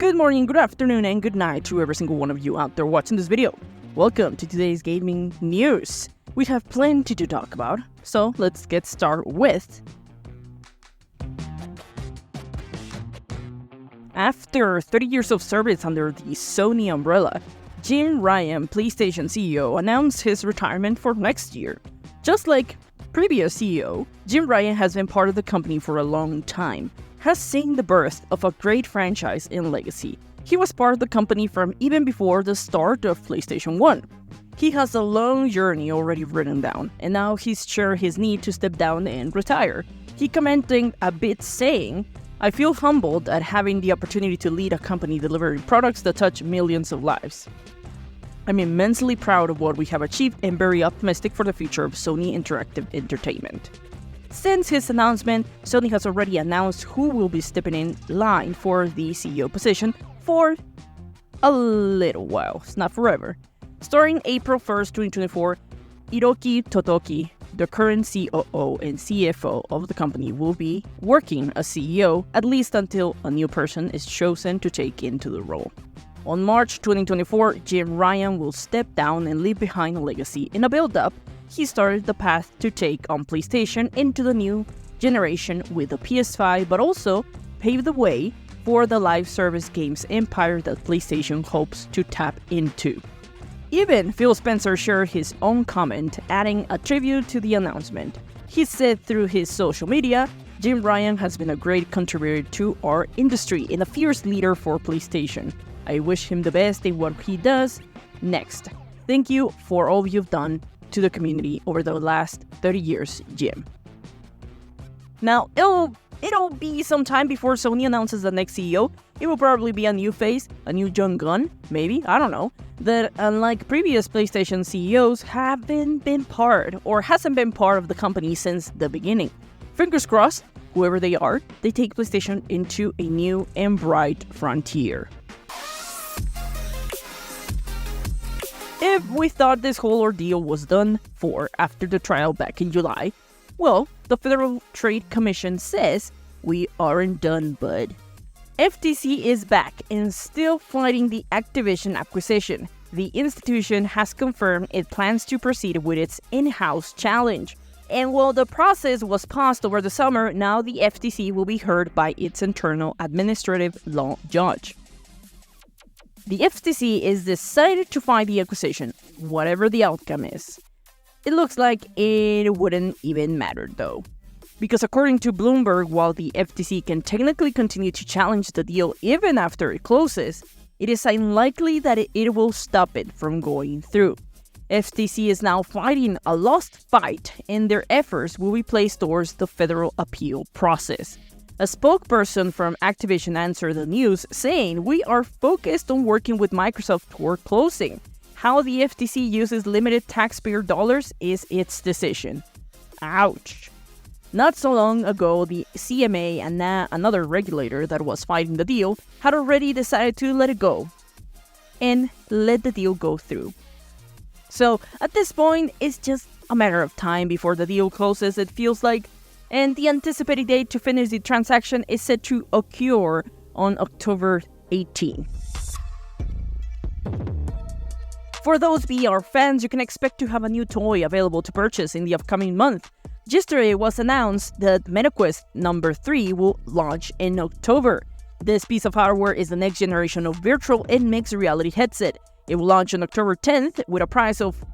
Good morning, good afternoon, and good night to every single one of you out there watching this video. Welcome to today's gaming news. We have plenty to talk about, so let's get started with... After 30 years of service under the Sony umbrella, Jim Ryan, PlayStation CEO, announced his retirement for next year. Just like previous CEO, Jim Ryan has been part of the company for a long time, has seen the birth of a great franchise and legacy. He was part of the company from even before the start of PlayStation 1. He has a long journey already written down, and now he's shared his need to step down and retire. He commenting a bit saying, "I feel humbled at having the opportunity to lead a company delivering products that touch millions of lives. I'm immensely proud of what we have achieved and very optimistic for the future of Sony Interactive Entertainment." Since his announcement, Sony has already announced who will be stepping in line for the CEO position for a little while, it's not forever. Starting April 1st, 2024, Hiroki Totoki, the current COO and CFO of the company, will be working as CEO at least until a new person is chosen to take into the role. On March 2024, Jim Ryan will step down and leave behind a legacy. In a build-up, he started the path to take on PlayStation into the new generation with the PS5, but also paved the way for the live service games empire that PlayStation hopes to tap into. Even Phil Spencer shared his own comment, adding a tribute to the announcement. He said through his social media, "Jim Ryan has been a great contributor to our industry and a fierce leader for PlayStation. I wish him the best in what he does next. Thank you for all you've done to the community over the last 30 years, Jim." Now, it'll be some time before Sony announces the next CEO. It will probably be a new face, a new young gun, maybe, I don't know, that unlike previous PlayStation CEOs hasn't been part of the company since the beginning. Fingers crossed, whoever they are, they take PlayStation into a new and bright frontier. If we thought this whole ordeal was done for after the trial back in July, well, the Federal Trade Commission says we aren't done, bud. FTC is back and still fighting the Activision acquisition. The institution has confirmed it plans to proceed with its in-house challenge. And while the process was paused over the summer, now the FTC will be heard by its internal administrative law judge. The FTC is decided to fight the acquisition, whatever the outcome is. It looks like it wouldn't even matter though. Because according to Bloomberg, while the FTC can technically continue to challenge the deal even after it closes, it is unlikely that it will stop it from going through. FTC is now fighting a lost fight, and their efforts will be placed towards the federal appeal process. A spokesperson from Activision answered the news, saying, "We are focused on working with Microsoft toward closing. How the FTC uses limited taxpayer dollars is its decision." Ouch. Not so long ago, the CMA and another regulator that was fighting the deal had already decided to let it go and let the deal go through. So at this point, it's just a matter of time before the deal closes, it feels like. And the anticipated date to finish the transaction is set to occur on October 18. For those VR fans, you can expect to have a new toy available to purchase in the upcoming month. Yesterday it was announced that Metaquest number 3 will launch in October. This piece of hardware is the next generation of virtual and mixed reality headset. It will launch on October 10th with a price of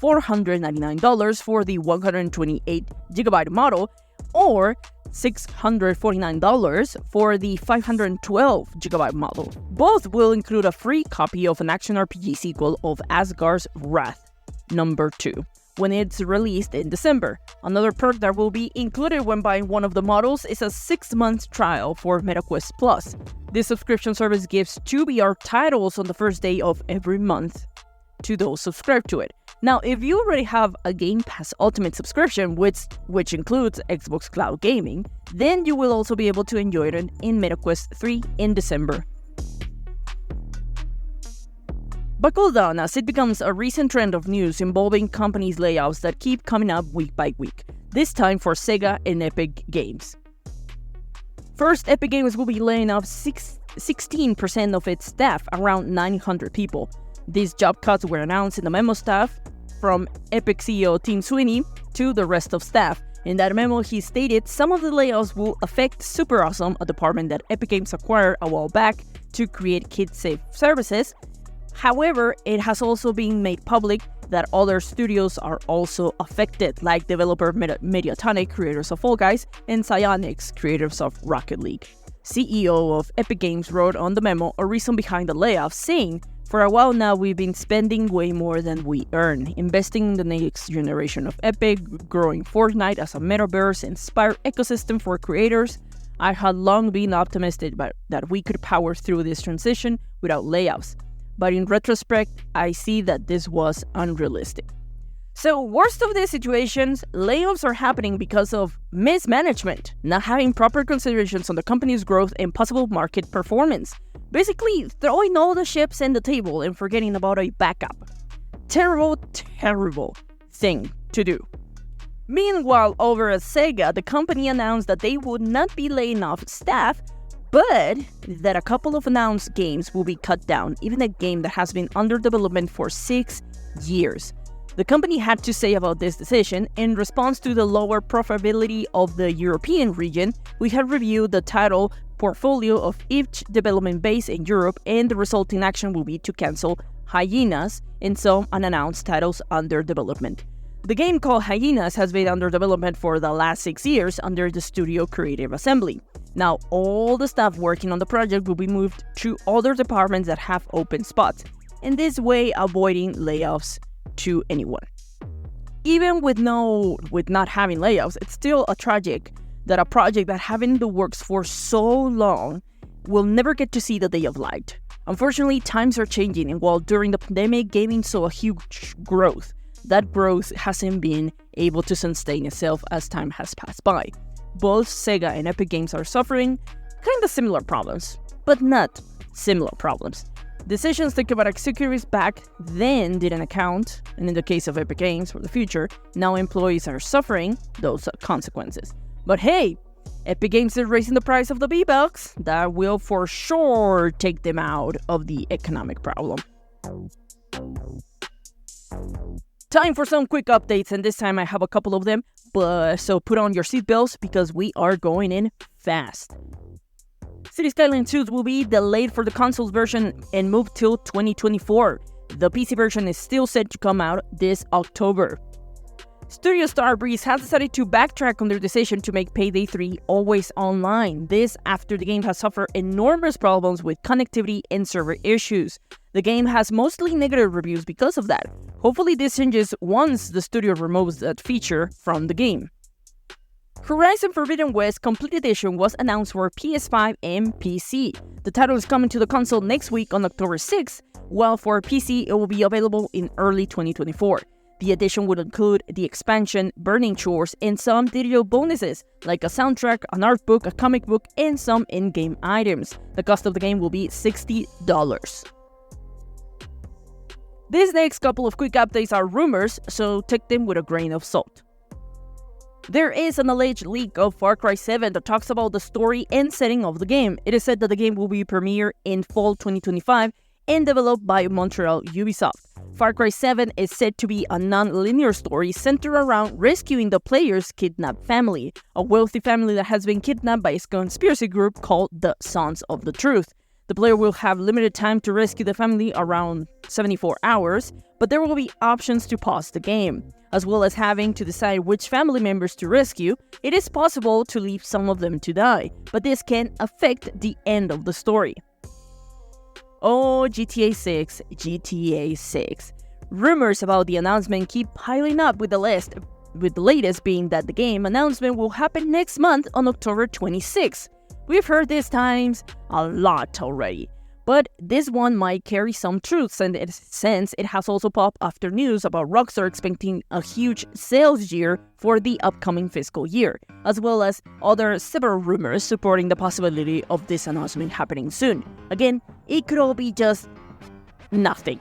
$499 for the 128GB model, or $649 for the 512GB model. Both will include a free copy of an action RPG sequel of Asgard's Wrath, number 2, when it's released in December. Another perk that will be included when buying one of the models is a 6-month trial for Metaquest Plus. This subscription service gives 2 VR titles on the first day of every month to those subscribed to it. Now, if you already have a Game Pass Ultimate subscription, which includes Xbox Cloud Gaming, then you will also be able to enjoy it in Metaquest 3 in December. Buckle down as it becomes a recent trend of news involving companies' layoffs that keep coming up week by week, this time for Sega and Epic Games. First, Epic Games will be laying off 16% of its staff, around 900 people. These job cuts were announced in the memo staff from Epic CEO Tim Sweeney to the rest of staff. In that memo, he stated some of the layoffs will affect Super Awesome, a department that Epic Games acquired a while back to create kid-safe services. However, it has also been made public that other studios are also affected, like developer Mediatonic, creators of Fall Guys, and Psyonix, creators of Rocket League. CEO of Epic Games wrote on the memo a reason behind the layoffs, saying, "For a while now, we've been spending way more than we earn, investing in the next generation of Epic, growing Fortnite as a metaverse-inspired ecosystem for creators. I had long been optimistic that we could power through this transition without layoffs. But in retrospect, I see that this was unrealistic." So, worst of these situations, layoffs are happening because of mismanagement, not having proper considerations on the company's growth and possible market performance. Basically, throwing all the chips in the table and forgetting about a backup. Terrible, terrible thing to do. Meanwhile, over at Sega, the company announced that they would not be laying off staff, but that a couple of announced games will be cut down, even a game that has been under development for 6 years. The company had to say about this decision. In response to the lower profitability of the European region, we have reviewed the title portfolio of each development base in Europe, and the resulting action will be to cancel Hyenas and some unannounced titles under development. The game called Hyenas has been under development for the last 6 years under the studio Creative Assembly. Now, all the staff working on the project will be moved to other departments that have open spots, in this way avoiding layoffs to anyone. Even with not having layoffs, it's still a tragic that a project that have been in the works for so long will never get to see the day of light. Unfortunately, times are changing, and while during the pandemic, gaming saw a huge growth, that growth hasn't been able to sustain itself as time has passed by. Both Sega and Epic Games are suffering kind of similar problems, but not similar problems. Decisions taken by executives back then didn't account, and in the case of Epic Games for the future, now employees are suffering those consequences. But hey, Epic Games is raising the price of the V-Bucks. That will for sure take them out of the economic problem. Time for some quick updates, and this time I have a couple of them, so put on your seatbelts because we are going in fast. Cities Skylines 2 will be delayed for the consoles version and moved till 2024. The PC version is still set to come out this October. Studio Starbreeze has decided to backtrack on their decision to make Payday 3 always online. This after the game has suffered enormous problems with connectivity and server issues. The game has mostly negative reviews because of that. Hopefully this changes once the studio removes that feature from the game. Horizon Forbidden West Complete Edition was announced for PS5 and PC. The title is coming to the console next week on October 6th, while for PC it will be available in early 2024. The edition would include the expansion, Burning Shores, and some digital bonuses, like a soundtrack, an art book, a comic book, and some in-game items. The cost of the game will be $60. These next couple of quick updates are rumors, so take them with a grain of salt. There is an alleged leak of Far Cry 7 that talks about the story and setting of the game. It is said that the game will be premiered in fall 2025 and developed by Montreal Ubisoft. Far Cry 7 is said to be a non-linear story centered around rescuing the player's kidnapped family, a wealthy family that has been kidnapped by a conspiracy group called the Sons of the Truth. The player will have limited time to rescue the family, around 74 hours, but there will be options to pause the game. As well as having to decide which family members to rescue, it is possible to leave some of them to die, but this can affect the end of the story. Oh, GTA 6. Rumors about the announcement keep piling up with the latest being that the game announcement will happen next month on October 26th. We've heard these times a lot already, but this one might carry some truth since it has also popped after news about Rockstar expecting a huge sales year for the upcoming fiscal year, as well as several rumors supporting the possibility of this announcement happening soon. Again, it could all be just nothing.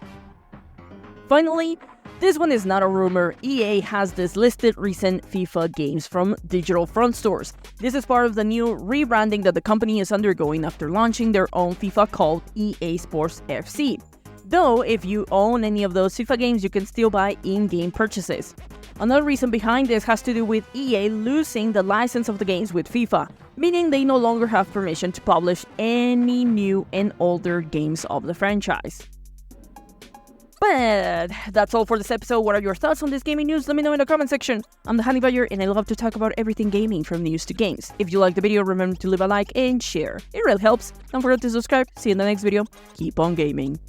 Finally, This one is not a rumor. EA has dislisted recent FIFA games from digital front stores. This is part of the new rebranding that the company is undergoing after launching their own FIFA called EA Sports FC. Though, if you own any of those FIFA games, you can still buy in-game purchases. Another reason behind this has to do with EA losing the license of the games with FIFA, meaning they no longer have permission to publish any new and older games of the franchise. But that's all for this episode. What are your thoughts on this gaming news? Let me know in the comment section. I'm the Honey Badger, and I love to talk about everything gaming from news to games. If you liked the video, remember to leave a like and share. It really helps. Don't forget to subscribe. See you in the next video. Keep on gaming.